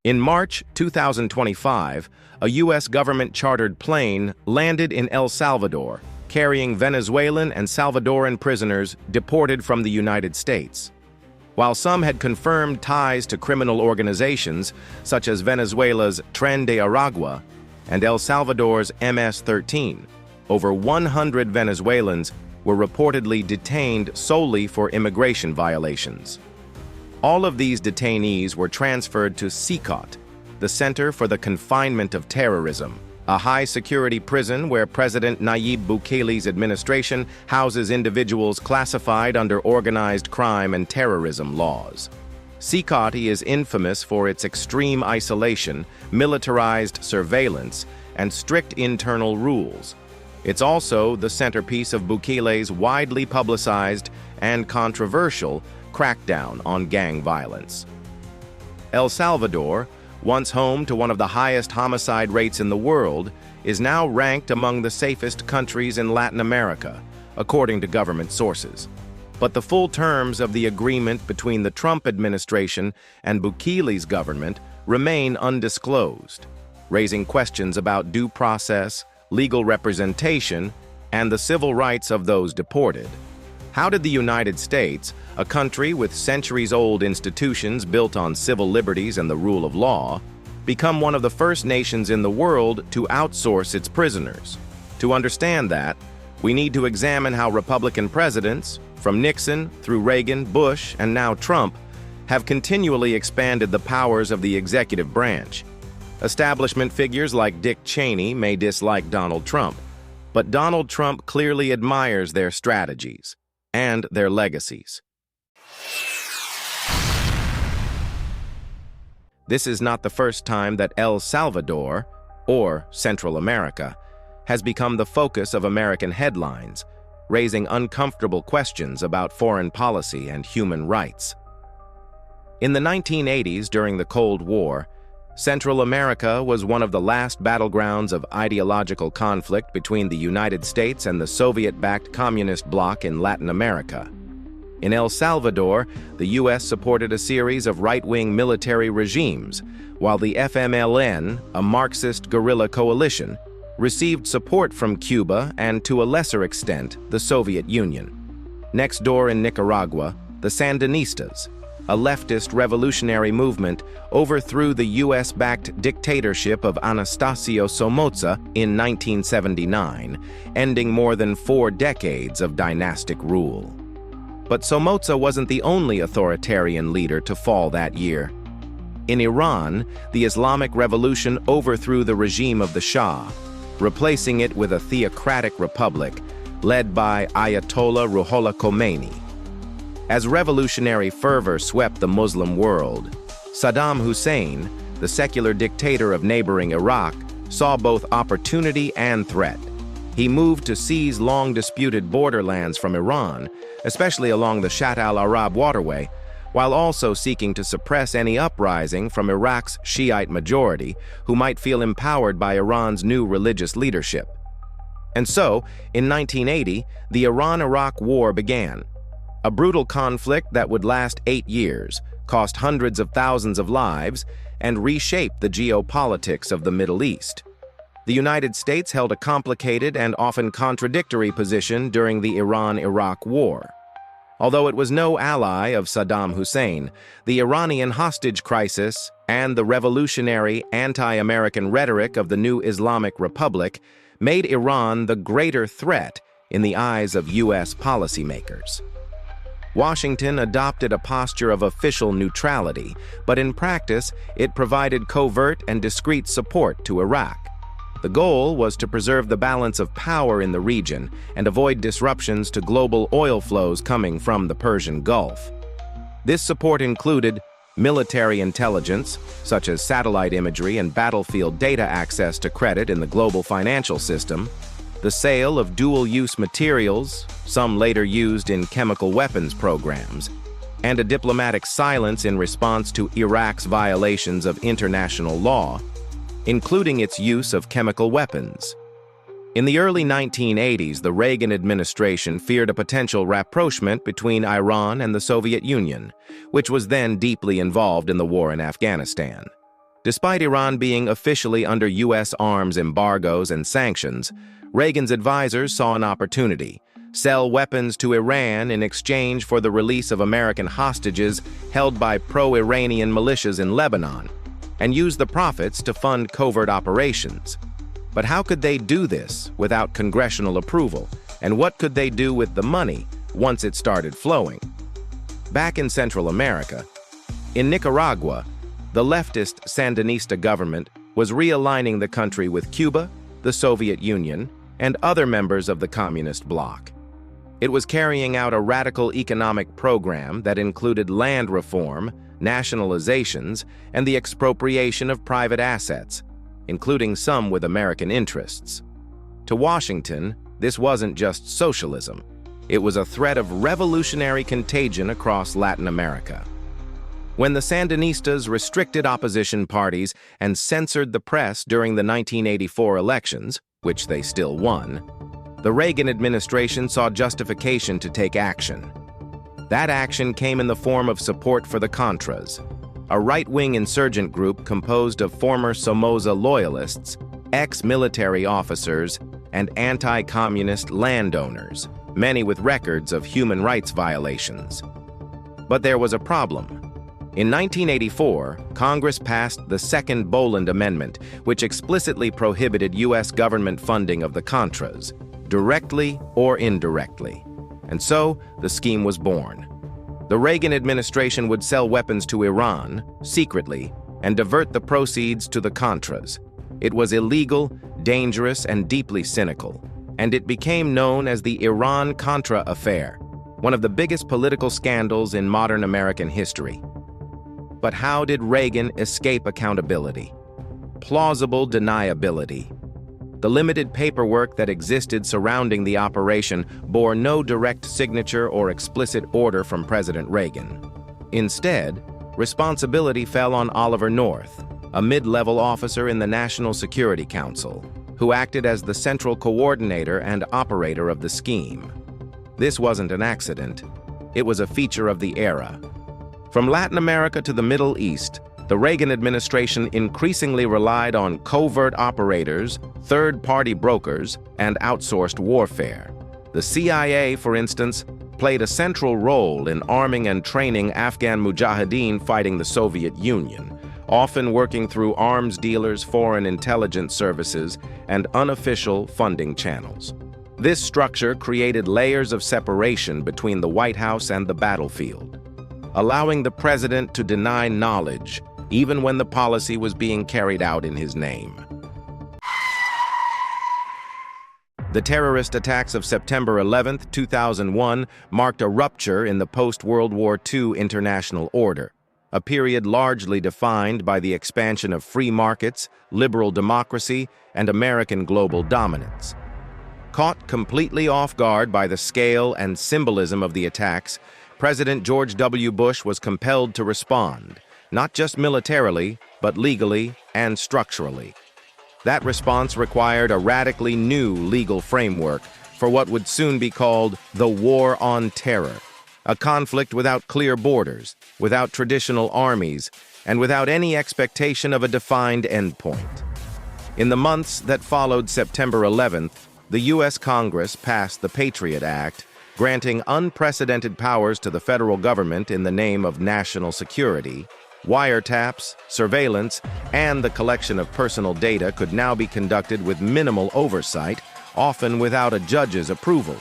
In March 2025, a U.S. government-chartered plane landed in El Salvador, carrying Venezuelan and Salvadoran prisoners deported from the United States. While some had confirmed ties to criminal organizations such as Venezuela's Tren de Aragua and El Salvador's MS-13, over 100 Venezuelans were reportedly detained solely for immigration violations. All of these detainees were transferred to CICOT, the Center for the Confinement of Terrorism, a high-security prison where President Nayib Bukele's administration houses individuals classified under organized crime and terrorism laws. CICOT is infamous for its extreme isolation, militarized surveillance, and strict internal rules. It's also the centerpiece of Bukele's widely publicized and controversial crackdown on gang violence. El Salvador, once home to one of the highest homicide rates in the world, is now ranked among the safest countries in Latin America, according to government sources. But the full terms of the agreement between the Trump administration and Bukele's government remain undisclosed, raising questions about due process, legal representation, and the civil rights of those deported. How did the United States, a country with centuries-old institutions built on civil liberties and the rule of law, become one of the first nations in the world to outsource its prisoners? To understand that, we need to examine how Republican presidents, from Nixon through Reagan, Bush, and now Trump, have continually expanded the powers of the executive branch. Establishment figures like Dick Cheney may dislike Donald Trump, but Donald Trump clearly admires their strategies and their legacies. This is not the first time that El Salvador, or Central America, has become the focus of American headlines, raising uncomfortable questions about foreign policy and human rights. In the 1980s, during the Cold War, Central America was one of the last battlegrounds of ideological conflict between the United States and the Soviet-backed communist bloc in Latin America. In El Salvador, the U.S. supported a series of right-wing military regimes, while the FMLN, a Marxist guerrilla coalition, received support from Cuba and, to a lesser extent, the Soviet Union. Next door in Nicaragua, the Sandinistas, a leftist revolutionary movement, overthrew the U.S.-backed dictatorship of Anastasio Somoza in 1979, ending more than 4 decades of dynastic rule. But Somoza wasn't the only authoritarian leader to fall that year. In Iran, the Islamic Revolution overthrew the regime of the Shah, replacing it with a theocratic republic led by Ayatollah Ruhollah Khomeini. As revolutionary fervor swept the Muslim world, Saddam Hussein, the secular dictator of neighboring Iraq, saw both opportunity and threat. He moved to seize long-disputed borderlands from Iran, especially along the Shatt al-Arab waterway, while also seeking to suppress any uprising from Iraq's Shiite majority who might feel empowered by Iran's new religious leadership. And so, in 1980, the Iran-Iraq War began. A brutal conflict that would last 8 years, cost hundreds of thousands of lives, and reshape the geopolitics of the Middle East. The United States held a complicated and often contradictory position during the Iran-Iraq War. Although it was no ally of Saddam Hussein, the Iranian hostage crisis and the revolutionary anti-American rhetoric of the new Islamic Republic made Iran the greater threat in the eyes of U.S. policymakers. Washington adopted a posture of official neutrality, but in practice, it provided covert and discreet support to Iraq. The goal was to preserve the balance of power in the region and avoid disruptions to global oil flows coming from the Persian Gulf. This support included military intelligence, such as satellite imagery and battlefield data access to credit in the global financial system, the sale of dual-use materials, some later used in chemical weapons programs, and a diplomatic silence in response to Iraq's violations of international law, including its use of chemical weapons. In the early 1980s, the Reagan administration feared a potential rapprochement between Iran and the Soviet Union, which was then deeply involved in the war in Afghanistan. Despite Iran being officially under U.S. arms embargoes and sanctions, Reagan's advisors saw an opportunity: sell weapons to Iran in exchange for the release of American hostages held by pro-Iranian militias in Lebanon, and use the profits to fund covert operations. But how could they do this without congressional approval? And what could they do with the money once it started flowing? Back in Central America, in Nicaragua, the leftist Sandinista government was realigning the country with Cuba, the Soviet Union, and other members of the communist bloc. It was carrying out a radical economic program that included land reform, nationalizations, and the expropriation of private assets, including some with American interests. To Washington, this wasn't just socialism. It was a threat of revolutionary contagion across Latin America. When the Sandinistas restricted opposition parties and censored the press during the 1984 elections, which they still won, the Reagan administration saw justification to take action. That action came in the form of support for the Contras, a right-wing insurgent group composed of former Somoza loyalists, ex-military officers, and anti-communist landowners, many with records of human rights violations. But there was a problem. In 1984, Congress passed the Second Boland Amendment, which explicitly prohibited U.S. government funding of the Contras, directly or indirectly. And so, the scheme was born. The Reagan administration would sell weapons to Iran, secretly, and divert the proceeds to the Contras. It was illegal, dangerous, and deeply cynical, and it became known as the Iran-Contra affair, one of the biggest political scandals in modern American history. But how did Reagan escape accountability? Plausible deniability. The limited paperwork that existed surrounding the operation bore no direct signature or explicit order from President Reagan. Instead, responsibility fell on Oliver North, a mid-level officer in the National Security Council, who acted as the central coordinator and operator of the scheme. This wasn't an accident. It was a feature of the era. From Latin America to the Middle East, the Reagan administration increasingly relied on covert operators, third-party brokers, and outsourced warfare. The CIA, for instance, played a central role in arming and training Afghan mujahideen fighting the Soviet Union, often working through arms dealers, foreign intelligence services, and unofficial funding channels. This structure created layers of separation between the White House and the battlefield, allowing the president to deny knowledge even when the policy was being carried out in his name. The terrorist attacks of September 11, 2001 marked a rupture in the post-World War II international order, a period largely defined by the expansion of free markets, liberal democracy, and American global dominance. Caught completely off guard by the scale and symbolism of the attacks, President George W. Bush was compelled to respond, not just militarily, but legally and structurally. That response required a radically new legal framework for what would soon be called the War on Terror, a conflict without clear borders, without traditional armies, and without any expectation of a defined endpoint. In the months that followed September 11th, the U.S. Congress passed the Patriot Act, granting unprecedented powers to the federal government in the name of national security. Wiretaps, surveillance, and the collection of personal data could now be conducted with minimal oversight, often without a judge's approval.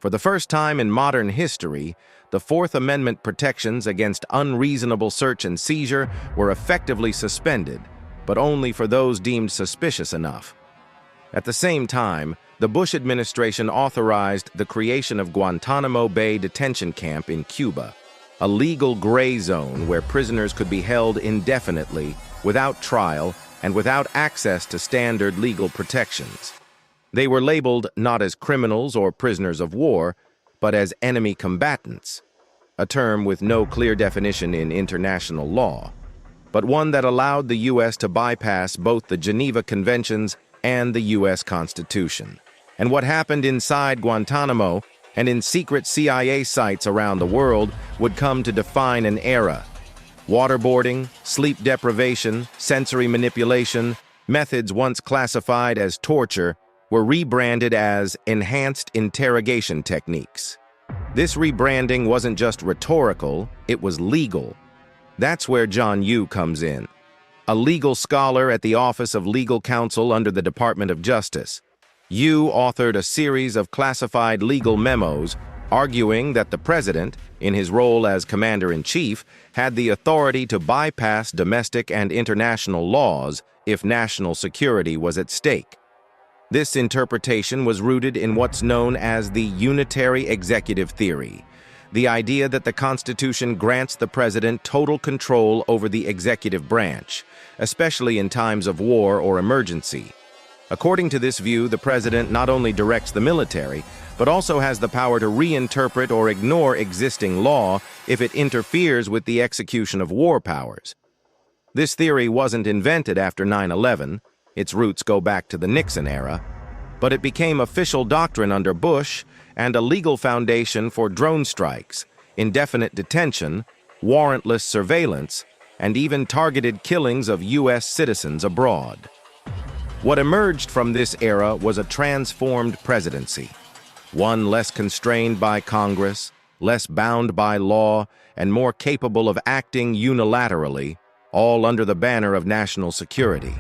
For the first time in modern history, the Fourth Amendment protections against unreasonable search and seizure were effectively suspended, but only for those deemed suspicious enough. At the same time, the Bush administration authorized the creation of Guantanamo Bay Detention Camp in Cuba, a legal gray zone where prisoners could be held indefinitely, without trial, and without access to standard legal protections. They were labeled not as criminals or prisoners of war, but as enemy combatants, a term with no clear definition in international law, but one that allowed the U.S. to bypass both the Geneva Conventions and the U.S. Constitution. And what happened inside Guantanamo and in secret CIA sites around the world would come to define an era. Waterboarding, sleep deprivation, sensory manipulation, methods once classified as torture were rebranded as enhanced interrogation techniques. This rebranding wasn't just rhetorical, it was legal. That's where John Yoo comes in, a legal scholar at the Office of Legal Counsel under the Department of Justice. Yoo authored a series of classified legal memos arguing that the president, in his role as commander-in-chief, had the authority to bypass domestic and international laws if national security was at stake. This interpretation was rooted in what's known as the unitary executive theory, the idea that the Constitution grants the president total control over the executive branch, especially in times of war or emergency. According to this view, the president not only directs the military, but also has the power to reinterpret or ignore existing law if it interferes with the execution of war powers. This theory wasn't invented after 9/11, its roots go back to the Nixon era, but it became official doctrine under Bush and a legal foundation for drone strikes, indefinite detention, warrantless surveillance, and even targeted killings of U.S. citizens abroad. What emerged from this era was a transformed presidency, one less constrained by Congress, less bound by law, and more capable of acting unilaterally, all under the banner of national security.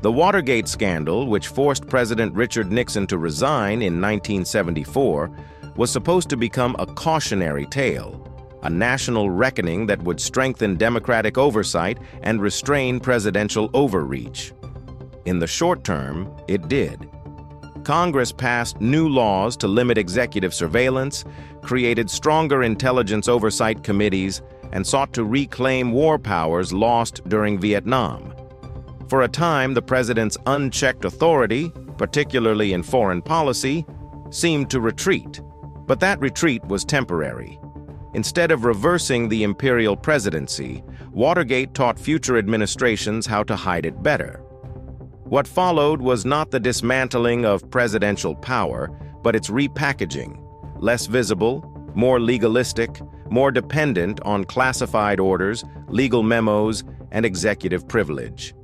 The Watergate scandal, which forced President Richard Nixon to resign in 1974, was supposed to become a cautionary tale, a national reckoning that would strengthen democratic oversight and restrain presidential overreach. In the short term, it did. Congress passed new laws to limit executive surveillance, created stronger intelligence oversight committees, and sought to reclaim war powers lost during Vietnam. For a time, the president's unchecked authority, particularly in foreign policy, seemed to retreat. But that retreat was temporary. Instead of reversing the imperial presidency, Watergate taught future administrations how to hide it better. What followed was not the dismantling of presidential power, but its repackaging, less visible, more legalistic, more dependent on classified orders, legal memos, and executive privilege.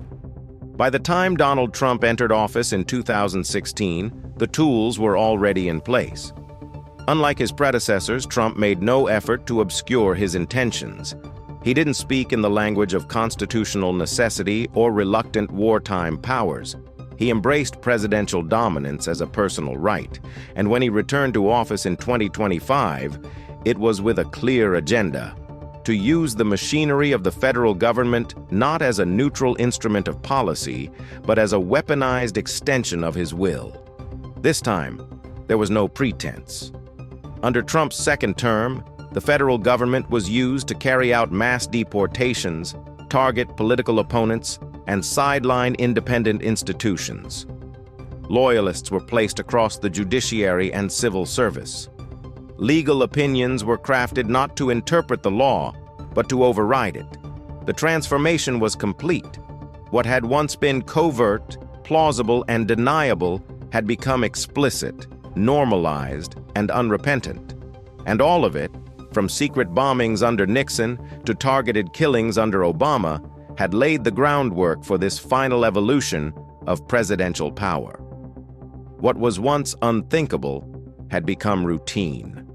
By the time Donald Trump entered office in 2016, the tools were already in place. Unlike his predecessors, Trump made no effort to obscure his intentions. He didn't speak in the language of constitutional necessity or reluctant wartime powers. He embraced presidential dominance as a personal right, and when he returned to office in 2025, it was with a clear agenda: to use the machinery of the federal government not as a neutral instrument of policy, but as a weaponized extension of his will. This time, there was no pretense. Under Trump's second term, the federal government was used to carry out mass deportations, target political opponents, and sideline independent institutions. Loyalists were placed across the judiciary and civil service. Legal opinions were crafted not to interpret the law, but to override it. The transformation was complete. What had once been covert, plausible, and deniable had become explicit, normalized, and unrepentant. And all of it, from secret bombings under Nixon to targeted killings under Obama, had laid the groundwork for this final evolution of presidential power. What was once unthinkable had become routine.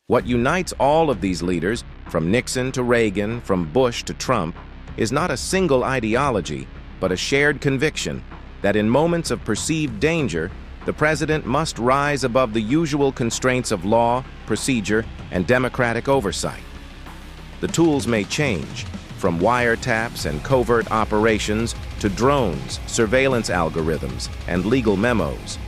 What unites all of these leaders, from Nixon to Reagan, from Bush to Trump, is not a single ideology, but a shared conviction that in moments of perceived danger, the president must rise above the usual constraints of law, procedure, and democratic oversight. The tools may change, from wiretaps and covert operations to drones, surveillance algorithms, and legal memos.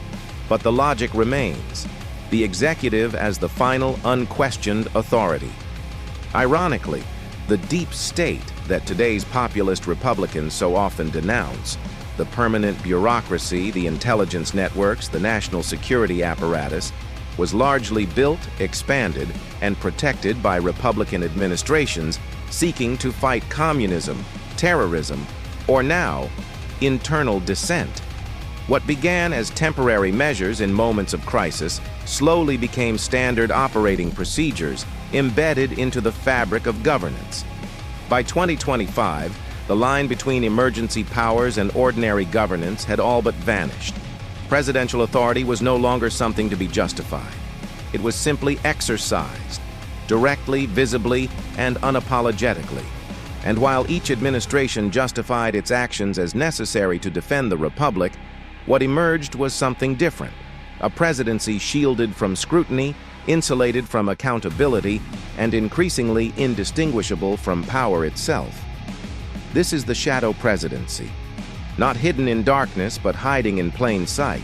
But the logic remains: the executive as the final, unquestioned authority. Ironically, the deep state that today's populist Republicans so often denounce, the permanent bureaucracy, the intelligence networks, the national security apparatus, was largely built, expanded, and protected by Republican administrations seeking to fight communism, terrorism, or now, internal dissent. What began as temporary measures in moments of crisis slowly became standard operating procedures embedded into the fabric of governance. By 2025, the line between emergency powers and ordinary governance had all but vanished. Presidential authority was no longer something to be justified. It was simply exercised, directly, visibly, and unapologetically. And while each administration justified its actions as necessary to defend the republic, what emerged was something different. A presidency shielded from scrutiny, insulated from accountability, and increasingly indistinguishable from power itself. This is the shadow presidency, not hidden in darkness but hiding in plain sight.